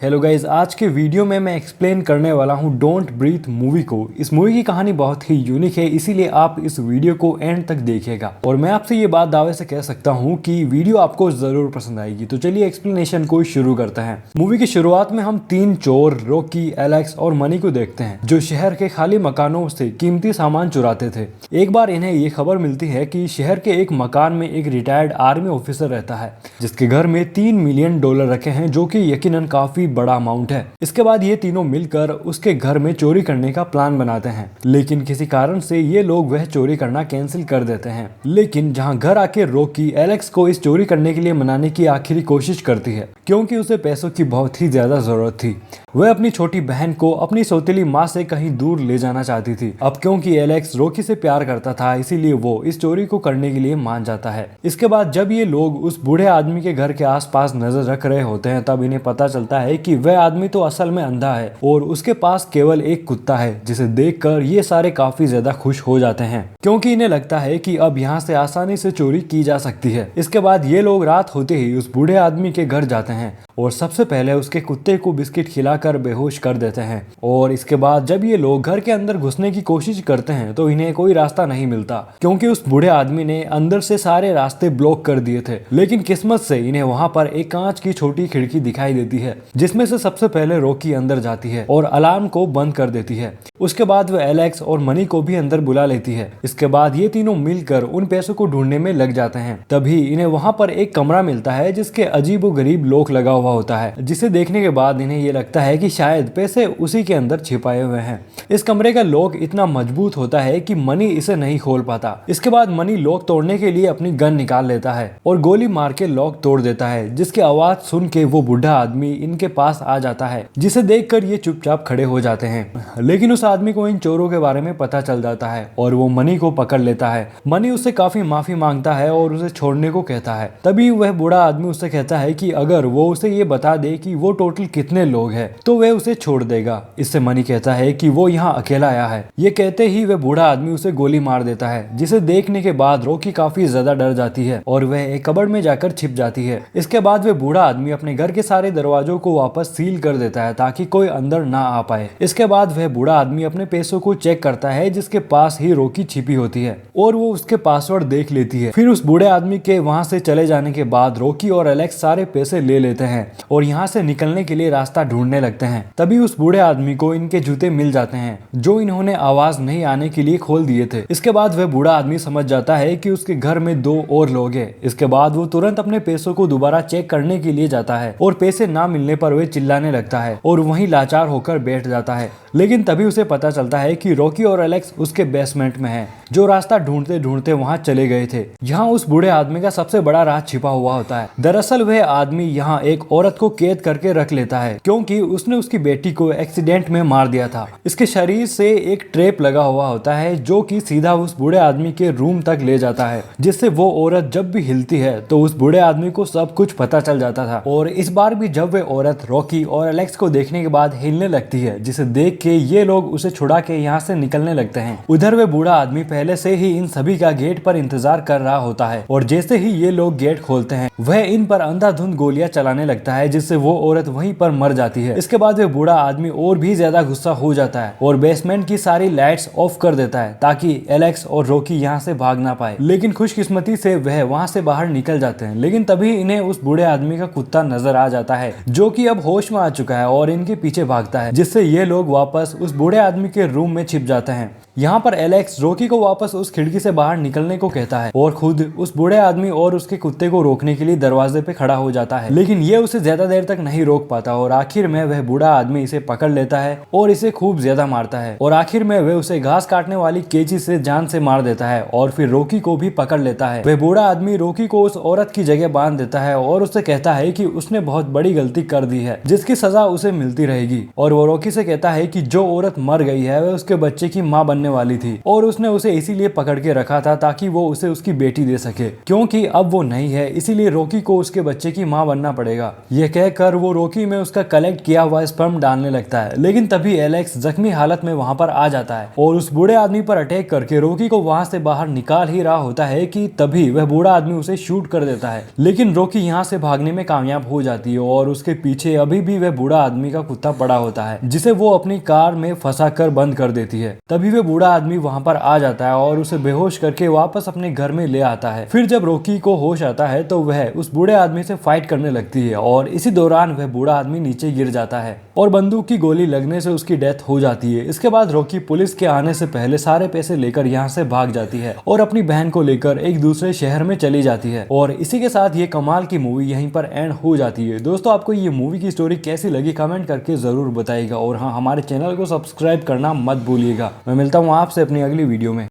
Hello guys, आज के video में मैं एक्सप्लेन करने वाला हूँ डोंट ब्रीथ मूवी को। इस मूवी की कहानी बहुत ही यूनिक है, इसीलिए आप इस वीडियो को एंड तक देखिएगा। और मैं आपसे ये बात दावे से कह सकता हूँ कि वीडियो आपको जरूर पसंद आएगी। तो चलिए एक्सप्लेनेशन को शुरू करते हैं। मूवी की शुरुआत में हम तीन चोर रॉकी, एलेक्स और मनी को देखते हैं जो शहर के खाली मकानों से कीमती सामान चुराते थे। एक बार इन्हें ये खबर मिलती है कि शहर के एक मकान में एक रिटायर्ड आर्मी ऑफिसर रहता है जिसके घर में $3 मिलियन रखे हैं, जो कि यकीनन काफी बड़ा अमाउंट है। इसके बाद ये तीनों मिलकर उसके घर में चोरी करने का प्लान बनाते हैं, लेकिन किसी कारण से ये लोग वह चोरी करना कैंसिल कर देते हैं। लेकिन जहां घर आके रॉकी एलेक्स को इस चोरी करने के लिए मनाने की आखिरी कोशिश करती है, क्योंकि उसे पैसों की बहुत ही ज्यादा जरूरत थी। वह अपनी छोटी बहन को अपनी सौतेली माँ से कहीं दूर ले जाना चाहती थी। अब क्योंकि एलेक्स रॉकी से प्यार करता था, इसीलिए वो इस चोरी को करने के लिए मान जाता है। इसके बाद जब ये लोग उस बूढ़े आदमी के घर के आसपास नजर रख रहे होते हैं, तब इन्हें पता चलता है कि वह आदमी तो असल में अंधा है और उसके पास केवल एक कुत्ता है, जिसे देखकर ये सारे काफी ज्यादा खुश हो जाते हैं, क्योंकि इन्हें लगता है कि अब यहाँ से आसानी से चोरी की जा सकती है। इसके बाद ये लोग रात होते ही उस बूढ़े आदमी के घर जाते हैं और सबसे पहले उसके कुत्ते को बिस्किट खिलाकर बेहोश कर देते हैं। और इसके बाद जब ये लोग घर के अंदर घुसने की कोशिश करते हैं तो इन्हें कोई रास्ता नहीं मिलता, क्योंकि उस बूढ़े आदमी ने अंदर से सारे रास्ते ब्लॉक कर दिए थे। लेकिन किस्मत से इन्हें वहां पर एक कांच की छोटी खिड़की दिखाई देती है, जिसमें से सबसे पहले रॉकी अंदर जाती है और अलार्म को बंद कर देती है। उसके बाद वह एलेक्स और मनी को भी अंदर बुला लेती है। इसके बाद ये तीनों मिलकर उन पैसों को ढूंढने में लग जाते हैं। तभी इन्हें वहां पर एक कमरा मिलता है जिसके अजीबोगरीब लॉक लगा हुआ होता है, जिसे देखने के बाद इन्हें ये लगता है कि शायद पैसे उसी के अंदर छिपाए हुए हैं। इस कमरे का लॉक इतना मजबूत होता है कि मनी इसे नहीं खोल पाता। इसके बाद मनी लॉक तोड़ने के लिए अपनी गन निकाल लेता है और गोली मार के लॉक तोड़ देता है, जिसकी आवाज सुन के वो बूढ़ा आदमी इनके पास आ जाता है, जिसे देखकर ये चुपचाप खड़े हो जाते हैं। लेकिन उस आदमी को इन चोरों के बारे में पता चल जाता है और वो मनी को पकड़ लेता है। मनी उससे काफी माफी मांगता है और उसे छोड़ने को कहता है। तभी वह बूढ़ा आदमी उससे कहता है कि अगर वो उसे ये बता दे कि वो टोटल कितने लोग हैं तो वह उसे छोड़ देगा। इससे मनी कहता है कि वो यहाँ अकेला आया है। ये कहते ही वह बूढ़ा आदमी उसे गोली मार देता है, जिसे देखने के बाद रॉकी काफी ज्यादा डर जाती है और वह एक कबर्ड में जाकर छिप जाती है। इसके बाद वह बूढ़ा आदमी अपने घर के सारे दरवाजों को वापस सील कर देता है ताकि कोई अंदर ना आ पाए। इसके बाद वह बूढ़ा आदमी अपने पैसों को चेक करता है, जिसके पास ही रॉकी छिपी होती है और वो उसके पासवर्ड देख लेती है। फिर उस बूढ़े आदमी के वहां से चले जाने के बाद रॉकी और एलेक्स सारे पैसे ले लेते हैं और यहाँ से निकलने के लिए रास्ता ढूंढने लगते हैं। तभी उस बूढ़े आदमी को इनके जूते मिल जाते हैं, जो इन्होंने आवाज नहीं आने के लिए खोल दिए थे। इसके बाद वह बूढ़ा आदमी समझ जाता है कि उसके घर में 2 और लोग हैं। इसके बाद वो तुरंत अपने पैसों को दोबारा चेक करने के लिए जाता है और पैसे ना मिलने पर वह चिल्लाने लगता है और वहीं लाचार होकर बैठ जाता है। लेकिन तभी उसे पता चलता है कि रॉकी और एलेक्स उसके बेसमेंट में हैं, जो रास्ता ढूंढते ढूंढते वहां चले गए थे। यहाँ उस बूढ़े आदमी का सबसे बड़ा राज छिपा हुआ होता है। दरअसल वह आदमी यहाँ एक औरत को कैद करके रख लेता है, क्योंकि उसने उसकी बेटी को एक्सीडेंट में मार दिया था। इसके शरीर से एक ट्रैप लगा हुआ होता है, जो कि सीधा उस बूढ़े आदमी के रूम तक ले जाता है, जिससे वो औरत जब भी हिलती है तो उस बूढ़े आदमी को सब कुछ पता चल जाता था। और इस बार भी जब वह औरत रॉकी और एलेक्स को देखने के बाद हिलने लगती है, जिसे देख के ये लोग उसे छुड़ा के यहाँ से निकलने लगते हैं। उधर वह बूढ़ा आदमी पहले से ही इन सभी का गेट पर इंतजार कर रहा होता है और जैसे ही ये लोग गेट खोलते हैं, वह इन पर अंधाधुंध गोलियां चलाने लगता है, जिससे वो औरत वहीं पर मर जाती है। इसके बाद वह बूढ़ा आदमी और भी ज्यादा गुस्सा हो जाता है और बेसमेंट की सारी लाइट्स ऑफ कर देता है ताकि एलेक्स और रॉकी यहाँ से भाग ना पाए। लेकिन खुशकिस्मती से वह वहाँ से बाहर निकल जाते हैं। लेकिन तभी इन्हें उस बूढ़े आदमी का कुत्ता नजर आ जाता है, जो कि अब होश में आ चुका है और इनके पीछे भागता है, जिससे ये लोग वापस उस बूढ़े आदमी के रूम में छिप जाते हैं। यहाँ पर एलेक्स रॉकी को वापस उस खिड़की से बाहर निकलने को कहता है और खुद उस बूढ़े आदमी और उसके कुत्ते को रोकने के लिए दरवाजे पे खड़ा हो जाता है। लेकिन ये उसे ज्यादा देर तक नहीं रोक पाता और आखिर में वह बूढ़ा आदमी इसे पकड़ लेता है और इसे खूब ज्यादा मारता है और आखिर में वह उसे घास काटने वाली कैंची से जान से मार देता है और फिर रॉकी को भी पकड़ लेता है। वह बूढ़ा आदमी रॉकी को उस औरत की जगह बांध देता है और उससे कहता है कि उसने बहुत बड़ी गलती कर दी है, जिसकी सजा उसे मिलती रहेगी। और वो रॉकी से कहता है कि जो औरत मर गई है वह उसके बच्चे की माँ बनने देने वाली थी और उसने उसे इसीलिए पकड़ के रखा था ताकि वो उसे उसकी बेटी दे सके, क्योंकि अब वो नहीं है इसीलिए रॉकी को उसके बच्चे की मां बनना पड़ेगा। यह कहकर वो रॉकी में उसका कलेक्ट किया हुआ स्पर्म डालने लगता है, लेकिन तभी एलेक्स जख्मी हालत में वहां पर आ जाता है और उस बूढ़े आदमी पर अटैक करके रॉकी को वहां से बाहर निकाल ही रहा होता है कि तभी वह बूढ़ा आदमी उसे शूट कर देता है। लेकिन रॉकी यहाँ से भागने में कामयाब हो जाती है और उसके पीछे अभी भी वह बूढ़ा आदमी का कुत्ता पड़ा होता है, जिसे वो अपनी कार में फंसा कर बंद कर देती है। तभी वह बूढ़ा आदमी वहां पर आ जाता है और उसे बेहोश करके वापस अपने घर में ले आता है। फिर जब रॉकी को होश आता है तो वह उस बूढ़े आदमी से फाइट करने लगती है और इसी दौरान वह बूढ़ा आदमी नीचे गिर जाता है और बंदूक की गोली लगने से उसकी डेथ हो जाती है। इसके बाद रॉकी पुलिस के आने से पहले सारे पैसे लेकर यहाँ से भाग जाती है और अपनी बहन को लेकर एक दूसरे शहर में चली जाती है। और इसी के साथ ये कमाल की मूवी यहीं पर एंड हो जाती है। दोस्तों, आपको ये मूवी की स्टोरी कैसी लगी कमेंट करके जरूर बताइएगा और हाँ, हमारे चैनल को सब्सक्राइब करना मत भूलिएगा। मैं मिलता हूँ आपसे अपनी अगली वीडियो में।